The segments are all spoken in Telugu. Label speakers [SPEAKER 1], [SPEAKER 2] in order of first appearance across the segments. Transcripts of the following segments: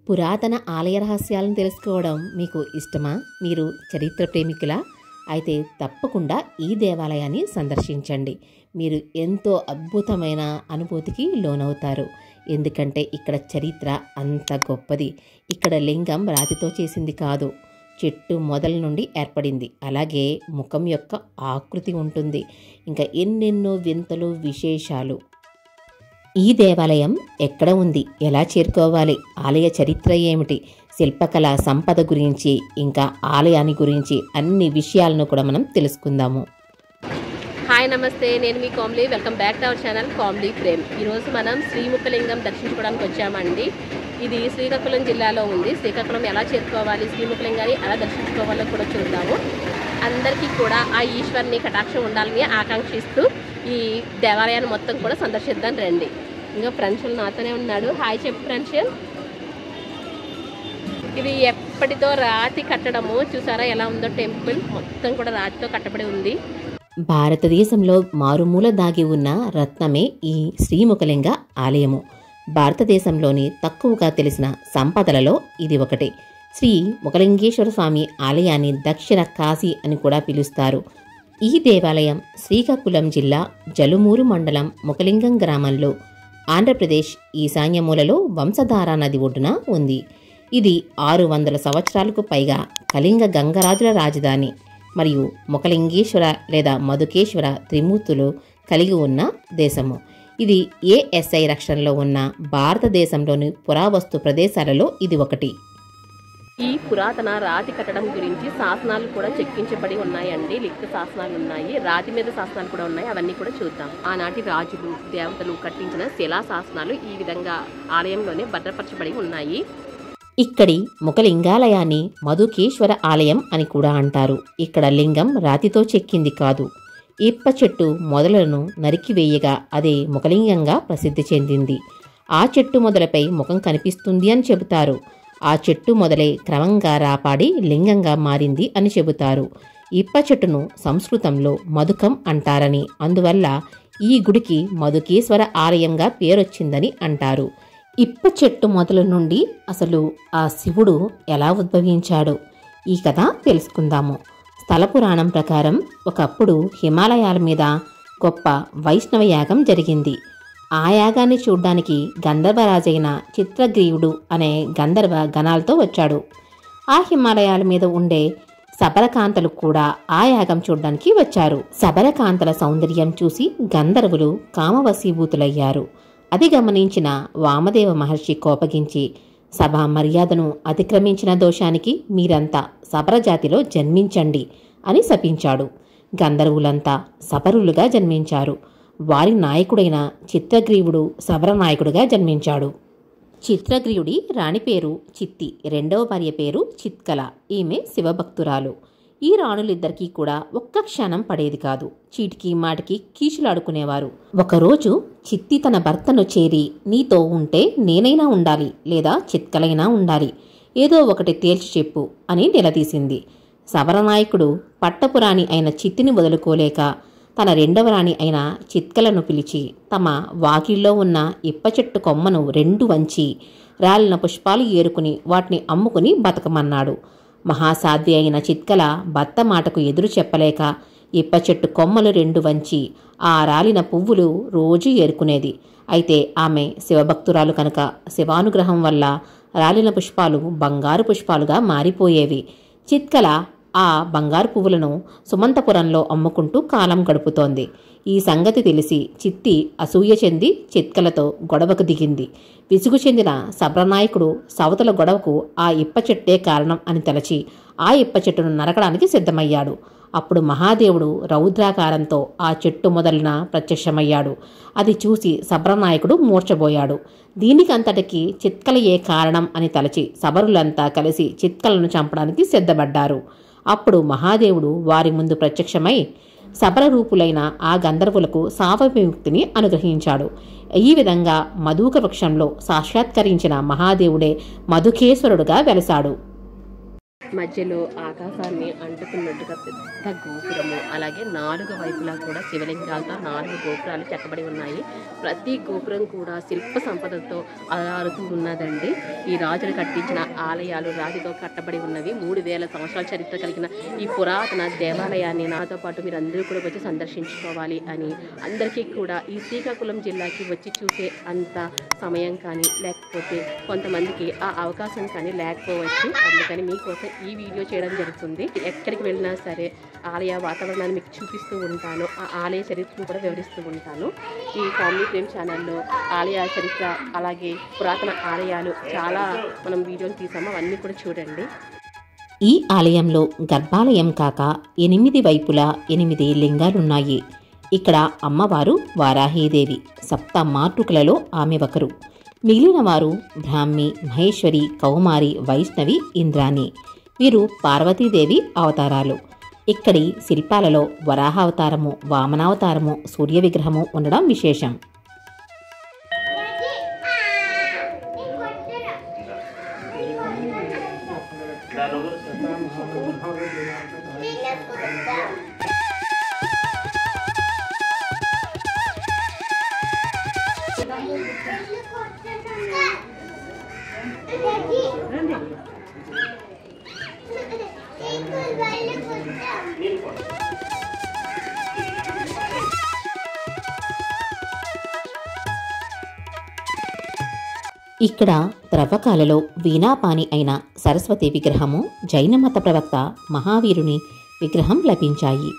[SPEAKER 1] పురాతన ఆలయ రహస్యాలను తెలుసుకోవడం మీకు ఇష్టమా? మీరు చరిత్ర ప్రేమికులా? అయితే తప్పకుండా ఈ దేవాలయాన్ని సందర్శించండి. మీరు ఎంతో అద్భుతమైన అనుభూతికి లోనవుతారు. ఎందుకంటే ఇక్కడ చరిత్ర అంత గొప్పది. ఇక్కడ లింగం రాతితో చేసింది కాదు, చెట్టు మొదల నుండి ఏర్పడింది. అలాగే ముఖం యొక్క ఆకృతి ఉంటుంది. ఇంకా ఎన్నెన్నో వింతలు విశేషాలు. ఈ దేవాలయం ఎక్కడ ఉంది, ఎలా చేరుకోవాలి, ఆలయ చరిత్ర ఏమిటి, శిల్పకళ సంపద గురించి, ఇంకా ఆలయాన్ని గురించి అన్ని విషయాలను కూడా మనం తెలుసుకుందాము.
[SPEAKER 2] హాయ్ నమస్తే, నేను మీ Kamli. Welcome back to our channel Kamli frame. ఈరోజు మనం శ్రీముఖలింగం దర్శించుకోవడానికి వచ్చామండి. ఇది శ్రీకాకుళం జిల్లాలో ఉంది. శ్రీకాకుళం ఎలా చేరుకోవాలి, శ్రీముఖలింగాన్ని ఎలా దర్శించుకోవాలో కూడా చూద్దాము. అందరికీ కూడా ఆ ఈశ్వరుని కటాక్షం ఉండాలని ఆకాంక్షిస్తూ ఈ దేవాలయాన్ని మొత్తం కూడా సందర్శిద్దాం రండి. ఇంకా ఫ్రెండ్షులు నాతోనే ఉన్నాడు. హాయ్ చెప్పు ఫ్రెండ్షుల్. ఇది ఎప్పటితో రాతి కట్టడము, చూసారా ఎలా ఉందో. టెంపుల్ మొత్తం కూడా రాతితో కట్టబడి ఉంది.
[SPEAKER 1] భారతదేశంలో మారుమూల దాగి ఉన్న రత్నమే ఈ శ్రీముఖలింగ ఆలయము. భారతదేశంలోని తక్కువగా తెలిసిన సంపదలలో ఇది ఒకటి. శ్రీ ముఖలింగేశ్వర స్వామి ఆలయాన్ని దక్షిణ కాశీ అని కూడా పిలుస్తారు. ఈ దేవాలయం శ్రీకాకుళం జిల్లా జలుమూరు మండలం ముఖలింగం గ్రామంలో ఆంధ్రప్రదేశ్ ఈశాన్య మూలలో వంశధార నది ఒడ్డున ఉంది. ఇది 600 సంవత్సరాలకు పైగా కళింగ గంగరాజుల రాజధాని మరియు ముఖలింగేశ్వర లేదా మధుకేశ్వర త్రిమూర్తులు కలిగి ఉన్న దేశము. ఇది ఏఎస్ఐ రక్షణలో ఉన్న భారతదేశంలోని పురావస్తు ప్రదేశాలలో ఇది ఒకటి.
[SPEAKER 2] ఈ పురాతన రాతి కట్టడం గురించి శాసనాలు కూడా చెక్కించబడి ఉన్నాయండి. లిఖిత శాసనాలు ఉన్నాయి, రాతి మీద శాసనాలు కూడా ఉన్నాయి. అవన్నీ కూడా చూద్దాం. ఆనాటి రాజులు దేవతలు కట్టించిన శిలా శాసనాలు ఈ విధంగా ఆలయంలోనే భద్రపరచబడి ఉన్నాయి.
[SPEAKER 1] ఇక్కడి ముఖలింగాలయాన్ని మధుకేశ్వర ఆలయం అని కూడా అంటారు. ఇక్కడ లింగం రాతితో చెక్కింది కాదు, ఇప్ప చెట్టు మొదలను నరికివేయగా అదే ముఖలింగంగా ప్రసిద్ధి చెందింది. ఆ చెట్టు మొదలపై ముఖం కనిపిస్తుంది అని చెబుతారు. ఆ చెట్టు మొదలై క్రమంగా రాపాడి లింగంగా మారింది అని చెబుతారు. ఇప్ప చెట్టును సంస్కృతంలో మధుకం అంటారని, అందువల్ల ఈ గుడికి మధుకేశ్వర ఆలయంగా పేరొచ్చిందని అంటారు. ఇప్ప చెట్టు మొదల నుండి అసలు ఆ శివుడు ఎలా ఉద్భవించాడు, ఈ కథ తెలుసుకుందాము. స్థల పురాణం ప్రకారం ఒకప్పుడు హిమాలయాల మీద గొప్ప వైష్ణవ యాగం జరిగింది. ఆ యాగాన్ని చూడ్డానికి గంధర్వరాజైన చిత్రగ్రీవుడు అనే గంధర్వ గణాలతో వచ్చాడు. ఆ హిమాలయాల మీద ఉండే శబరకాంతలు కూడా ఆ యాగం చూడ్డానికి వచ్చారు. శబరకాంతల సౌందర్యం చూసి గంధర్వులు కామవశీభూతులయ్యారు. అది గమనించిన వామదేవ మహర్షి కోపగించి, సభా మర్యాదను అతిక్రమించిన దోషానికి మీరంతా శబరజాతిలో జన్మించండి అని శపించాడు. గంధర్వులంతా శబరులుగా జన్మించారు. వారి నాయకుడైన చిత్రగ్రీవుడు శబరనాయకుడిగా జన్మించాడు. చిత్రగ్రీవుడి రాణి పేరు చిత్తి, రెండవ భార్య పేరు చిత్కల. ఈమె శివభక్తురాలు. ఈ రాణులిద్దరికీ కూడా ఒక్క క్షణం పడేది కాదు. చీటికి మాటికి కీచులాడుకునేవారు. ఒకరోజు చిత్తి తన భర్తను చేరి, నీతో ఉంటే నేనైనా ఉండాలి లేదా చిత్కలైనా ఉండాలి, ఏదో ఒకటి తేల్చి చెప్పు అని నిలదీసింది. శబరనాయకుడు పట్టపురాణి అయిన చిత్తిని వదులుకోలేక తన రెండవ రాణి అయిన చిత్కలను పిలిచి తమ వాకిల్లో ఉన్న ఇప్ప చెట్టు కొమ్మను 2 వంచి రాలిన పుష్పాలు ఏరుకుని వాటిని అమ్ముకుని బతకమన్నాడు. మహాసాధ్వి అయిన చిత్కల భర్త మాటకు ఎదురు చెప్పలేక ఇప్ప చెట్టు కొమ్మలు 2 వంచి ఆ రాలిన పువ్వులు రోజు ఏరుకునేది. అయితే ఆమె శివభక్తురాలు కనుక శివానుగ్రహం వల్ల రాలిన పుష్పాలు బంగారు పుష్పాలుగా మారిపోయేవి. చిత్కల ఆ బంగారు పువ్వులను సుమంతపురంలో అమ్ముకుంటూ కాలం గడుపుతోంది. ఈ సంగతి తెలిసి చిత్తి అసూయ చెంది చిత్కలతో గొడవకు దిగింది. విసుగు చెందిన శబరనాయకుడు సవతల గొడవకు ఆ ఇప్ప చెట్టే కారణం అని తలచి ఆ ఇప్ప చెట్టును నరకడానికి సిద్ధమయ్యాడు. అప్పుడు మహాదేవుడు రౌద్రాకారంతో ఆ చెట్టు మొదలున ప్రత్యక్షమయ్యాడు. అది చూసి శబరనాయకుడు మూర్ఛబోయాడు. దీనికంతటికి చిత్కలయే కారణం అని తలచి శబరులంతా కలిసి చిత్కలను చంపడానికి సిద్ధపడ్డారు. అప్పుడు మహాదేవుడు వారి ముందు ప్రత్యక్షమై శబర రూపులైన ఆ గంధర్వులకు శాప విముక్తిని అనుగ్రహించాడు. ఈ విధంగా మధుక వృక్షంలో సాక్షాత్కరించిన మహాదేవుడే మధుకేశ్వరుడుగా వెలసాడు.
[SPEAKER 2] మధ్యలో ఆకాశాన్ని అంటుకున్నట్టుగా పెద్ద గోపురము, అలాగే 4 వైపులా కూడా శివలింగాలతో 4 గోపురాలు చెక్కబడి ఉన్నాయి. ప్రతి గోపురం కూడా శిల్ప సంపదతో అలరారుతూ ఉన్నదండి. ఈ రాజులు కట్టించిన ఆలయాలు రాతితో కట్టబడి ఉన్నవి. 3000 సంవత్సరాల చరిత్ర కలిగిన ఈ పురాతన దేవాలయాన్ని నాతో పాటు మీరు అందరూ కూడా వచ్చి సందర్శించుకోవాలి అని, అందరికీ కూడా ఈ శ్రీకాకుళం జిల్లాకి వచ్చి చూసే అంత సమయం కానీ లేకపోతే కొంతమందికి ఆ అవకాశం కానీ లేకపోవచ్చు. అందుకని మీకోసం ఈ వీడియో చేయడం జరుగుతుంది. ఎక్కడికి వెళ్ళినా సరే ఆలయ వాతావరణాన్ని మీకు చూపిస్తూ ఉంటాను, ఆ ఆలయ చరిత్రను కూడా వివరిస్తూ ఉంటాను. ఈ ఫ్యామిలీ ఫ్రేమ్ ఛానల్లో ఆలయ చరిత్ర అలాగే పురాతన ఆలయాలు చాలా మనం వీడియోలు తీసాము, అవన్నీ కూడా చూడండి.
[SPEAKER 1] ఈ ఆలయంలో గర్భాలయం కాక 8 వైపులా 8 లింగాలున్నాయి. ఇక్కడ అమ్మవారు వారాహీదేవి, సప్త మాతృకలలో ఆమె ఒకరు. మిగిలిన వారు బ్రాహ్మి, మహేశ్వరి, కౌమారి, వైష్ణవి, ఇంద్రాణి. వీరు పార్వతీదేవి అవతారాలు. ఇక్కడి శిల్పాలలో వరాహావతారము, వామనావతారము, సూర్య విగ్రహము ఉండడం విశేషం. ఇక్కడ త్రవ్వకాలలో వీణాపాని అయిన సరస్వతి విగ్రహము, జైనమత ప్రవక్త మహావీరుని విగ్రహం లభించాయి.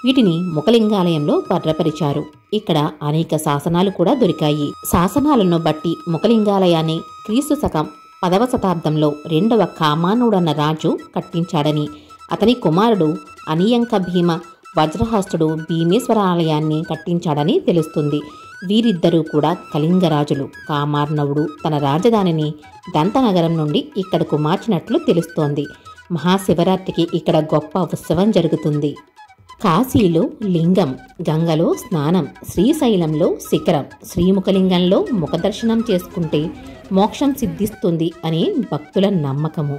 [SPEAKER 1] వీటిని ముఖలింగాలయంలో భద్రపరిచారు. ఇక్కడ అనేక శాసనాలు కూడా దొరికాయి. శాసనాలను బట్టి ముఖలింగాలయాన్ని క్రీస్తు శకం 10వ శతాబ్దంలో 2వ కామానుడన్న రాజు కట్టించాడని, అతని కుమారుడు అనియంక భీమ వజ్రహస్తుడు భీమేశ్వర ఆలయాన్ని కట్టించాడని తెలుస్తుంది. వీరిద్దరూ కూడా కళింగరాజులు. కామార్ణవుడు తన రాజధానిని దంతనగరం నుండి ఇక్కడకు మార్చినట్లు తెలుస్తోంది. మహాశివరాత్రికి ఇక్కడ గొప్ప ఉత్సవం జరుగుతుంది. కాశీలో లింగం, గంగలో స్నానం, శ్రీశైలంలో శిఖరం, శ్రీముఖలింగంలో ముఖదర్శనం చేసుకుంటే మోక్షం సిద్ధిస్తుంది అని భక్తుల నమ్మకము.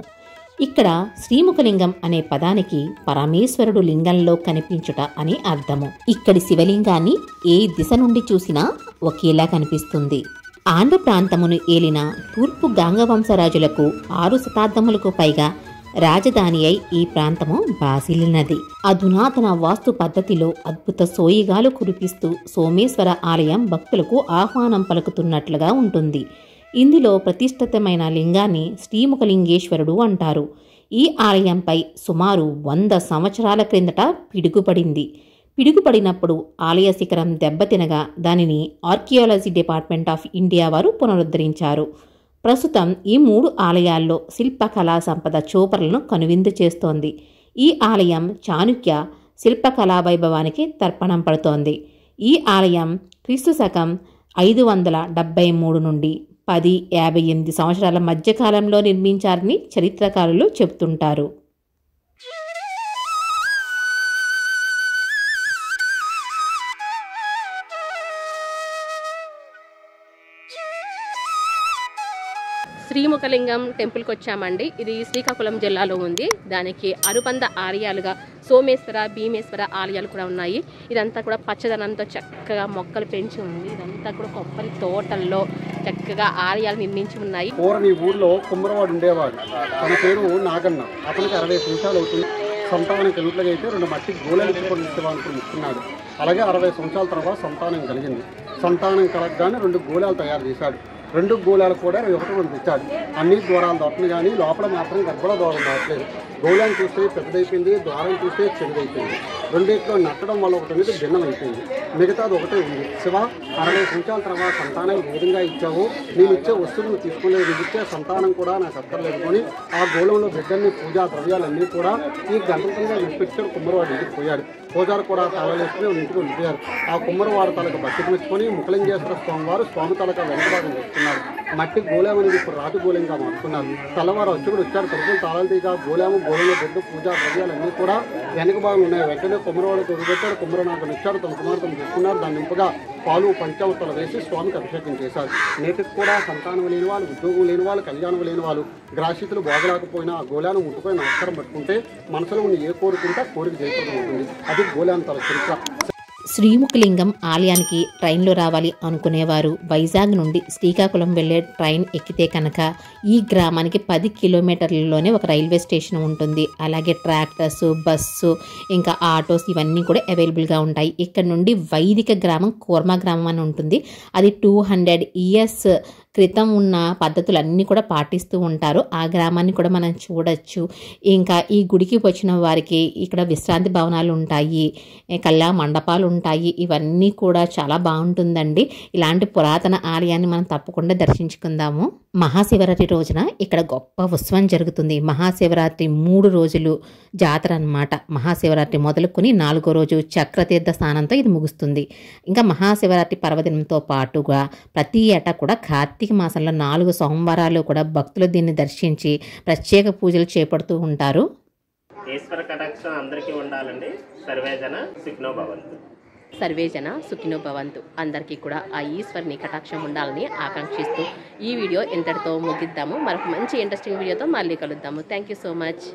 [SPEAKER 1] ఇక్కడ శ్రీముఖలింగం అనే పదానికి పరమేశ్వరుడు లింగంలో కనిపించుట అని అర్థము. ఇక్కడి శివలింగాన్ని ఏ దిశ నుండి చూసినా ఒకేలా కనిపిస్తుంది. ఆంధ్ర ప్రాంతమును ఏలిన తూర్పు గాంగవంశరాజులకు 6 శతాబ్దములకు పైగా రాజధాని అయి ఈ ప్రాంతము బాసిల్లినది. అధునాతన వాస్తు పద్ధతిలో అద్భుత సోయిగాలు కురిపిస్తూ సోమేశ్వర ఆలయం భక్తులకు ఆహ్వానం పలుకుతున్నట్లుగా ఉంటుంది. ఇందులో ప్రతిష్ఠితమైన లింగాన్ని శ్రీముఖలింగేశ్వరుడు అంటారు. ఈ ఆలయంపై సుమారు 100 సంవత్సరాల క్రిందట పిడుగుపడింది. పిడుగుపడినప్పుడు ఆలయ శిఖరం దెబ్బతినగా దానిని ఆర్కియాలజీ డిపార్ట్మెంట్ ఆఫ్ ఇండియా వారు పునరుద్ధరించారు. ప్రస్తుతం ఈ 3 ఆలయాల్లో శిల్పకళా సంపద చూపరలను కనువిందు చేస్తోంది. ఈ ఆలయం చాణుక్య శిల్పకళా వైభవానికి తర్పణం పడుతోంది. ఈ ఆలయం క్రీస్తు శకం 573 నుండి 1058 సంవత్సరాల మధ్యకాలంలో నిర్మించారని చరిత్రకారులు చెబుతుంటారు.
[SPEAKER 2] శ్రీముఖలింగం టెంపుల్కి వచ్చామండి. ఇది శ్రీకాకుళం జిల్లాలో ఉంది. దానికి అనుబంధ ఆలయాలుగా సోమేశ్వర, భీమేశ్వర ఆలయాలు కూడా ఉన్నాయి. ఇదంతా కూడా పచ్చదనంతో చక్కగా మొక్కలు పెంచి ఉంది. ఇదంతా కూడా కొబ్బరి తోటల్లో చక్కగా ఆలయాలు నిర్మించి ఉన్నాయి.
[SPEAKER 3] పూర్వం ఈ ఊర్లో కుమ్మరవాడు ఉండేవాడు. తన పేరు నాగన్న. అతనికి 60 సంవత్సరాలు అవుతుంది. సంతానం కలిగితే 2 మట్టి గోళాలు ఇచ్చుకొని ఇచ్చేవాళ్ళని ఇస్తున్నాడు. అలాగే 60 సంవత్సరాల తర్వాత సంతానం కలిగింది. సంతానం కలగగానే 2 గోళాలు తయారు చేశాడు. 2 గోళాలు కూడా 21 తెచ్చాడు. అన్ని ద్వారాలు దొరకని కానీ లోపల మాత్రం గర్భల ద్వారం దాటలేదు. గోళాన్ని చూస్తే పెద్దదైపోయింది, ద్వారం చూస్తే చిన్నదైపోయింది. రెండింటిలో నట్టడం వల్ల ఒకటి అనేది భిన్నం అయిపోయింది. మిగతాది ఒకటే ఉంది. శివ, 60 సంవత్సరాల తర్వాత సంతానం ఏ విధంగా ఇచ్చావో నేను ఇచ్చే వస్తువులను తీసుకోలేదు, నేను ఇచ్చే సంతానం కూడా నాకు అక్కర్లేదు కొని ఆ గోళంలో బిడ్డల్ని పూజా ద్రవ్యాలన్నీ కూడా ఈ గంటలుగా వినిపించాడు. కుమ్మరవాడు ఇంటికి పోయాడు. పూజారు కూడా తాళాలు వేసుకుని ఇంటికి ఉండిపోయారు. ఆ కుమ్మరవాడు తలకు బట్టి మెచ్చుకొని ముఖలింగేశ్వర స్వామివారు స్వామి తలక వెనుకభాగం తెచ్చుకున్నారు. మట్టి గోళం అనేది ఇప్పుడు రాతి గోళంగా మార్చుకున్నారు. తెల్లవారు వచ్చుకుడు వచ్చారు. తలుపులు తాళాలు తీగా గోళంలో బిడ్డ పూజా ద్రవ్యాలన్నీ కూడా వెనుక భాగం ఉన్నాయి. వెంటనే కుమ్మరవాడు తొలిపెట్టాడు, కుమ్మరనాథుడు ఇచ్చాడు, తమ కుమార్తెను తీసుకున్నారు. దాన్ని నింపుగా పాలు పంచావతలు వేసి స్వామికి అభిషేకం చేశారు. నేటికి కూడా సంతానం లేని వాళ్ళు, ఉద్యోగం లేని వాళ్ళు, కళ్యాణం లేని వాళ్ళు, గ్రాశితులు బాగలేకపోయినా ఆ గోళాన్ని ముట్టుకొని నమస్కారం పట్టుకుంటే మనసులో ఉన్న ఏ కోరుకుంటే కోరిక జయప్రదం ఉంటుంది. అది గోళాన్ని తల చరిత్ర.
[SPEAKER 1] శ్రీముఖలింగం ఆలయానికి ట్రైన్లో రావాలి అనుకునేవారు వైజాగ్ నుండి శ్రీకాకుళం వెళ్ళే ట్రైన్ ఎక్కితే కనుక ఈ గ్రామానికి 10 కిలోమీటర్లలోనే ఒక రైల్వే స్టేషన్ ఉంటుంది. అలాగే ట్రాక్టర్స్, బస్సు, ఇంకా ఆటోస్ ఇవన్నీ కూడా అవైలబుల్గా ఉంటాయి. ఇక్కడ నుండి వైదిక గ్రామం కూర్మా గ్రామం అని ఉంటుంది. అది 200 ఇయర్స్ క్రితం ఉన్న పద్ధతులన్నీ కూడా పాటిస్తూ ఉంటారు. ఆ గ్రామాన్ని కూడా మనం చూడొచ్చు. ఇంకా ఈ గుడికి వచ్చిన వారికి ఇక్కడ విశ్రాంతి భవనాలు ఉంటాయి, కళ్యాణ మండపాలు ఉంటాయి. ఇవన్నీ కూడా చాలా బాగుంటుందండి. ఇలాంటి పురాతన ఆలయాన్ని మనం తప్పకుండా దర్శించుకుందాము. మహాశివరాత్రి రోజున ఇక్కడ గొప్ప ఉత్సవం జరుగుతుంది. మహాశివరాత్రి 3 రోజులు జాతర అన్నమాట. మహాశివరాత్రి మొదలుకొని 4వ రోజు చక్రతీర్థ స్నానంతో ఇది ముగుస్తుంది. ఇంకా మహాశివరాత్రి పర్వదినంతో పాటుగా ప్రతి ఏటా కూడా కార్తీక మాసంలో 4 సోమవారాలు కూడా భక్తులు దీన్ని దర్శించి ప్రత్యేక పూజలు చేపడుతూ ఉంటారు.
[SPEAKER 4] ఈశ్వర కటాక్షం అందరికీ ఉండాలండి. సర్వేజన సుఖినో భవంతు.
[SPEAKER 2] సర్వేజన సుఖినో భవంతు. అందరికీ కూడా ఆ ఈశ్వరుని కటాక్షం ఉండాలని ఆకాంక్షిస్తూ ఈ వీడియో ఇంతటితో ముగిద్దాము. మరొక మంచి ఇంట్రెస్టింగ్ వీడియోతో మళ్ళీ కలుద్దాము. Thank you so much.